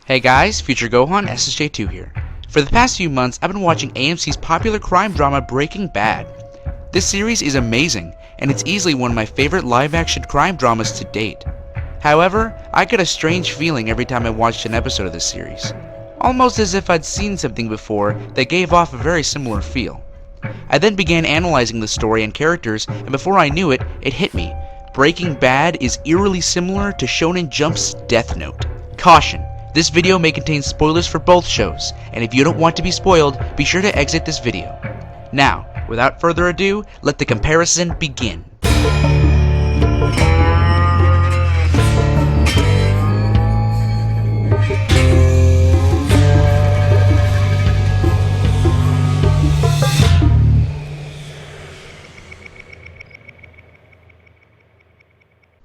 Hey guys, Future Gohan, SSJ2 here. For the past few months, I've been watching AMC's popular crime drama Breaking Bad. This series is amazing, and it's easily one of my favorite live-action crime dramas to date. However, I get a strange feeling every time I watched an episode of this series. Almost as if I'd seen something before that gave off a very similar feel. I then began analyzing the story and characters, and before I knew it, it hit me. Breaking Bad is eerily similar to Shonen Jump's Death Note. Caution! This video may contain spoilers for both shows, and if you don't want to be spoiled, be sure to exit this video. Now, without further ado, let the comparison begin.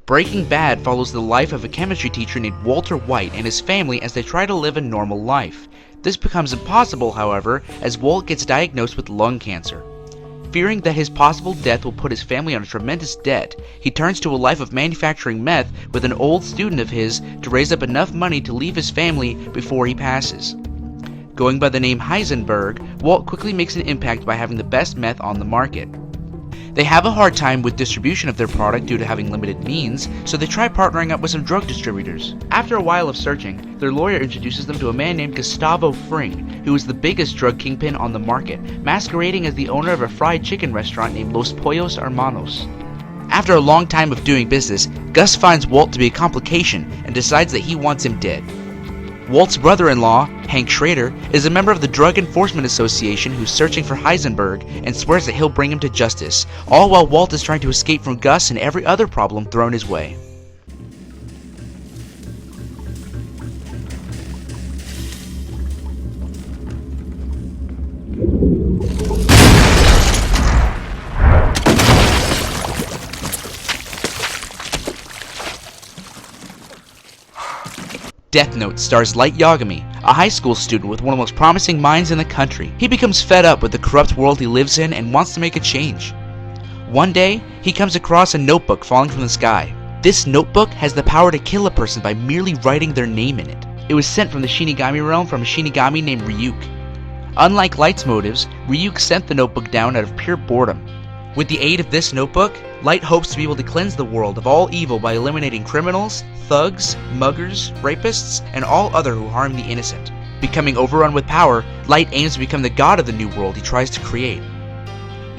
Breaking Bad follows the life of a chemistry teacher named Walter White and his family as they try to live a normal life. This becomes impossible, however, as Walt gets diagnosed with lung cancer. Fearing that his possible death will put his family on a tremendous debt, he turns to a life of manufacturing meth with an old student of his to raise up enough money to leave his family before he passes. Going by the name Heisenberg, Walt quickly makes an impact by having the best meth on the market. They have a hard time with distribution of their product due to having limited means, so they try partnering up with some drug distributors. After a while of searching, their lawyer introduces them to a man named Gustavo Fring, who is the biggest drug kingpin on the market, masquerading as the owner of a fried chicken restaurant named Los Pollos Hermanos. After a long time of doing business, Gus finds Walt to be a complication and decides that he wants him dead. Walt's brother-in-law, Hank Schrader, is a member of the Drug Enforcement Association who's searching for Heisenberg and swears that he'll bring him to justice, all while Walt is trying to escape from Gus and every other problem thrown his way. Death Note stars Light Yagami, a high school student with one of the most promising minds in the country. He becomes fed up with the corrupt world he lives in and wants to make a change. One day, he comes across a notebook falling from the sky. This notebook has the power to kill a person by merely writing their name in it. It was sent from the Shinigami realm from a Shinigami named Ryuk. Unlike Light's motives, Ryuk sent the notebook down out of pure boredom. With the aid of this notebook, Light hopes to be able to cleanse the world of all evil by eliminating criminals, thugs, muggers, rapists, and all other who harm the innocent. Becoming overrun with power, Light aims to become the god of the new world he tries to create.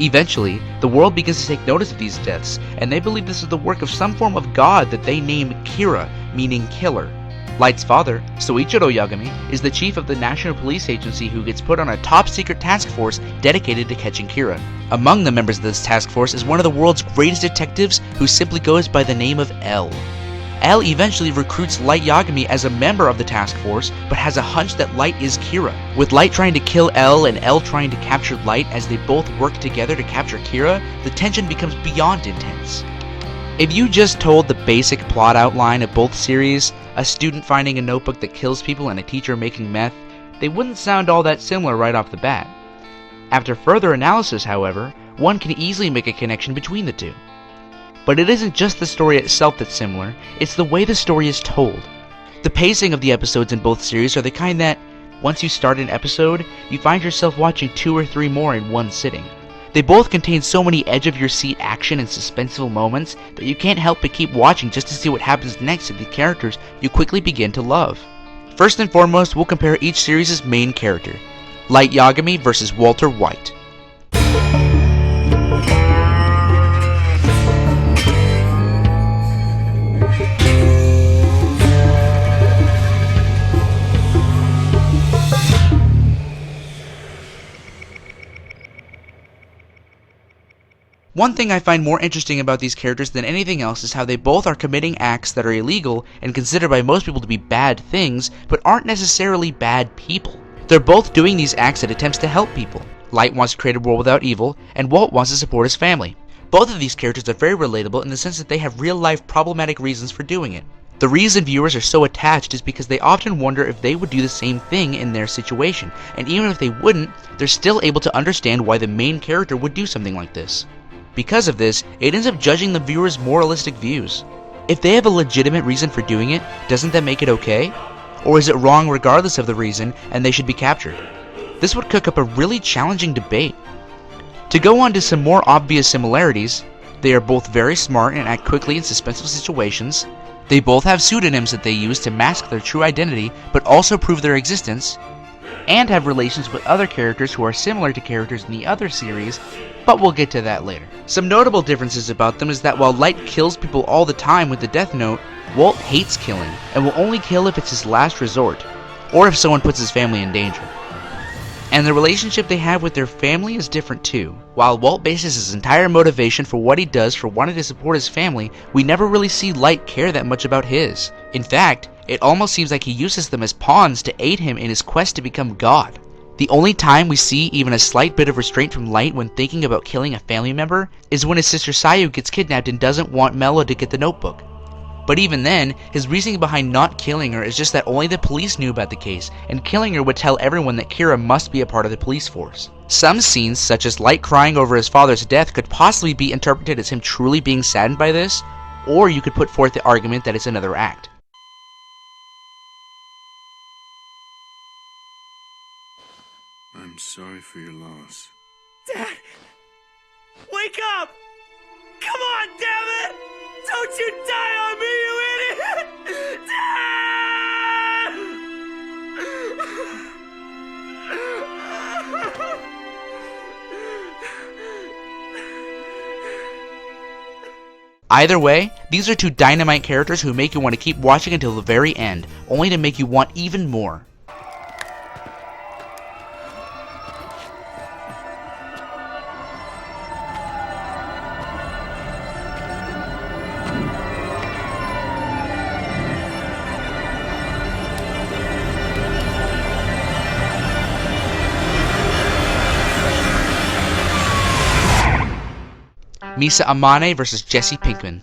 Eventually, the world begins to take notice of these deaths, and they believe this is the work of some form of god that they name Kira, meaning killer. Light's father, Soichiro Yagami, is the chief of the National Police Agency who gets put on a top-secret task force dedicated to catching Kira. Among the members of this task force is one of the world's greatest detectives who simply goes by the name of L. L eventually recruits Light Yagami as a member of the task force, but has a hunch that Light is Kira. With Light trying to kill L and L trying to capture Light as they both work together to capture Kira, the tension becomes beyond intense. If you just told the basic plot outline of both series, a student finding a notebook that kills people and a teacher making meth, they wouldn't sound all that similar right off the bat. After further analysis, however, one can easily make a connection between the two. But it isn't just the story itself that's similar, it's the way the story is told. The pacing of the episodes in both series are the kind that, once you start an episode, you find yourself watching 2 or 3 more in one sitting. They both contain so many edge-of-your-seat action and suspenseful moments that you can't help but keep watching just to see what happens next to the characters you quickly begin to love. First and foremost, we'll compare each series' main character, Light Yagami versus Walter White. One thing I find more interesting about these characters than anything else is how they both are committing acts that are illegal and considered by most people to be bad things, but aren't necessarily bad people. They're both doing these acts in attempts to help people. Light wants to create a world without evil, and Walt wants to support his family. Both of these characters are very relatable in the sense that they have real-life problematic reasons for doing it. The reason viewers are so attached is because they often wonder if they would do the same thing in their situation, and even if they wouldn't, they're still able to understand why the main character would do something like this. Because of this, it ends up judging the viewer's moralistic views. If they have a legitimate reason for doing it, doesn't that make it okay? Or is it wrong regardless of the reason and they should be captured? This would cook up a really challenging debate. To go on to some more obvious similarities, they are both very smart and act quickly in suspenseful situations. They both have pseudonyms that they use to mask their true identity but also prove their existence, and have relations with other characters who are similar to characters in the other series, but we'll get to that later. Some notable differences about them is that while Light kills people all the time with the Death Note, Walt hates killing and will only kill if it's his last resort, or if someone puts his family in danger. And the relationship they have with their family is different too. While Walt bases his entire motivation for what he does for wanting to support his family, we never really see Light care that much about his. In fact, it almost seems like he uses them as pawns to aid him in his quest to become God. The only time we see even a slight bit of restraint from Light when thinking about killing a family member is when his sister Sayu gets kidnapped and doesn't want Mello to get the notebook. But even then, his reasoning behind not killing her is just that only the police knew about the case, and killing her would tell everyone that Kira must be a part of the police force. Some scenes, such as Light crying over his father's death, could possibly be interpreted as him truly being saddened by this, or you could put forth the argument that it's another act. I'm sorry for your loss. Dad! Wake up! Come on, damn it! Don't you die on me, you idiot! Dad! Either way, these are two dynamite characters who make you want to keep watching until the very end, only to make you want even more. Misa Amane vs. Jesse Pinkman.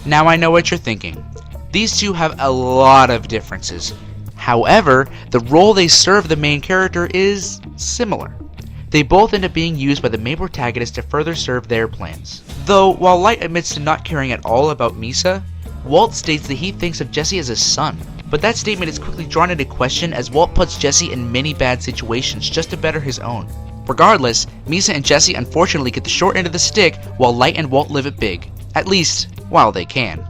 Now I know what you're thinking. These two have a lot of differences. However, the role they serve the main character is similar. They both end up being used by the main protagonist to further serve their plans. Though, while Light admits to not caring at all about Misa, Walt states that he thinks of Jesse as his son. But that statement is quickly drawn into question as Walt puts Jesse in many bad situations just to better his own. Regardless, Misa and Jesse unfortunately get the short end of the stick while Light and Walt live it big. At least, while they can.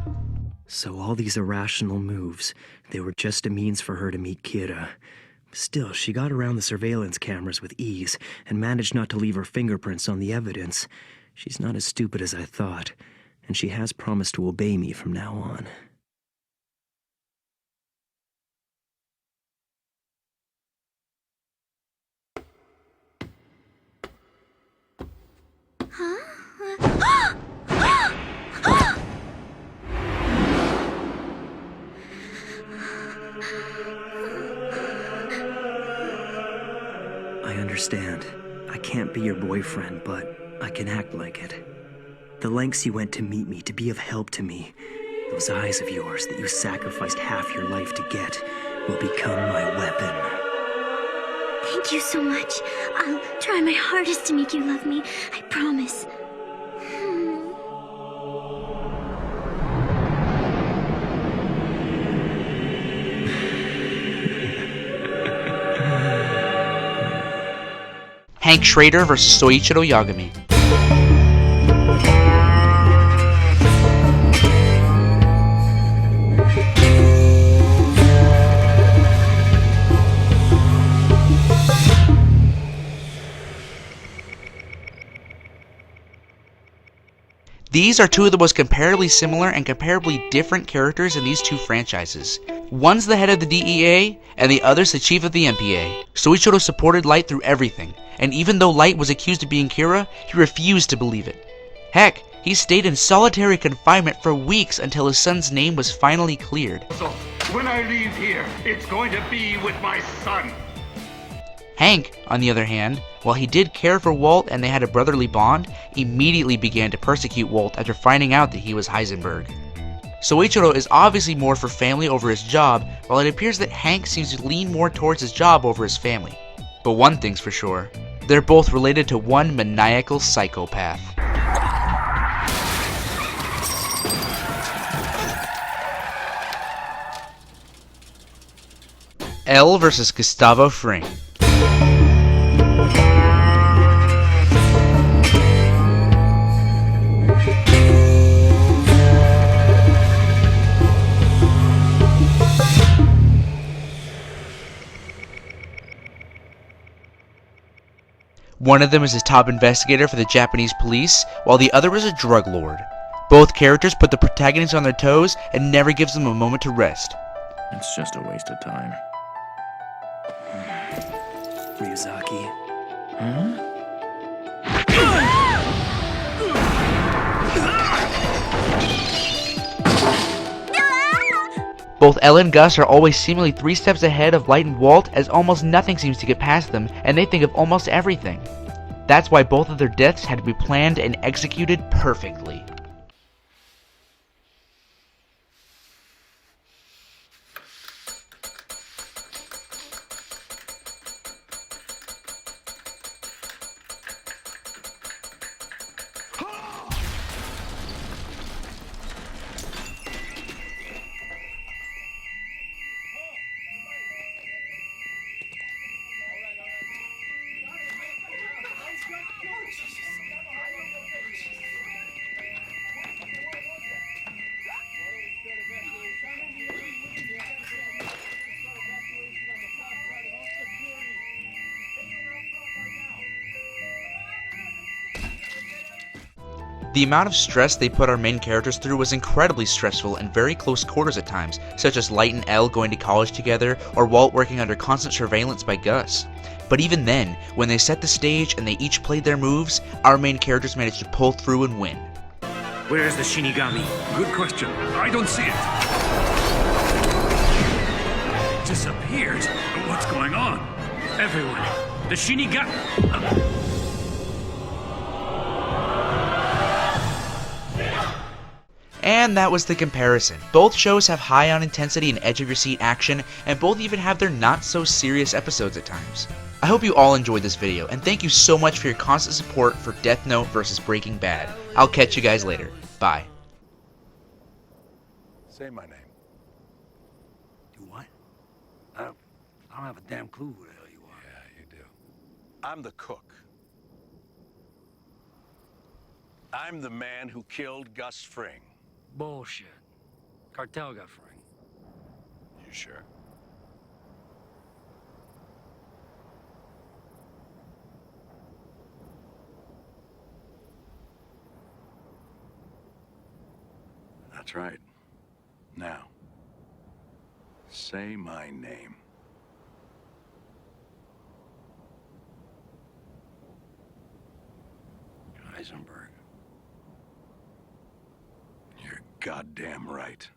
So all these irrational moves, they were just a means for her to meet Kira. Still, she got around the surveillance cameras with ease and managed not to leave her fingerprints on the evidence. She's not as stupid as I thought, and she has promised to obey me from now on. I understand. I can't be your boyfriend, but I can act like it. The lengths you went to meet me, to be of help to me, those eyes of yours that you sacrificed half your life to get, will become my weapon. Thank you so much. I'll try my hardest to make you love me. I promise. Hank Schrader vs. Soichiro Yagami. These are two of the most comparably similar and comparably different characters in these two franchises. One's the head of the DEA, and the other's the chief of the MPA. Soichiro supported Light through everything, and even though Light was accused of being Kira, he refused to believe it. Heck, he stayed in solitary confinement for weeks until his son's name was finally cleared. So, when I leave here, it's going to be with my son. Hank, on the other hand, while he did care for Walt and they had a brotherly bond, immediately began to persecute Walt after finding out that he was Heisenberg. Soichiro is obviously more for family over his job, while it appears that Hank seems to lean more towards his job over his family. But one thing's for sure, they're both related to one maniacal psychopath. L versus Gustavo Fring. One of them is his top investigator for the Japanese police, while the other is a drug lord. Both characters put the protagonist on their toes and never gives them a moment to rest. It's just a waste of time. Ryuzaki. Both Elle and Gus are always seemingly 3 steps ahead of Light and Walt, as almost nothing seems to get past them, and they think of almost everything. That's why both of their deaths had to be planned and executed perfectly. The amount of stress they put our main characters through was incredibly stressful and very close quarters at times, such as Light and Elle going to college together, or Walt working under constant surveillance by Gus. But even then, when they set the stage and they each played their moves, our main characters managed to pull through and win. Where's the Shinigami? Good question. I don't see it. It disappeared. What's going on? Everyone. The Shinigami. And that was the comparison. Both shows have high on intensity and edge of your seat action, and both even have their not so serious episodes at times. I hope you all enjoyed this video, and thank you so much for your constant support for Death Note versus Breaking Bad. I'll catch you guys later. Bye. Say my name. Do what? I don't have a damn clue who the hell you are. Yeah, you do. I'm the cook. I'm the man who killed Gus Fring. Bullshit. Cartel got Frank. You sure? That's right. Now, say my name. Heisenberg. You're goddamn right.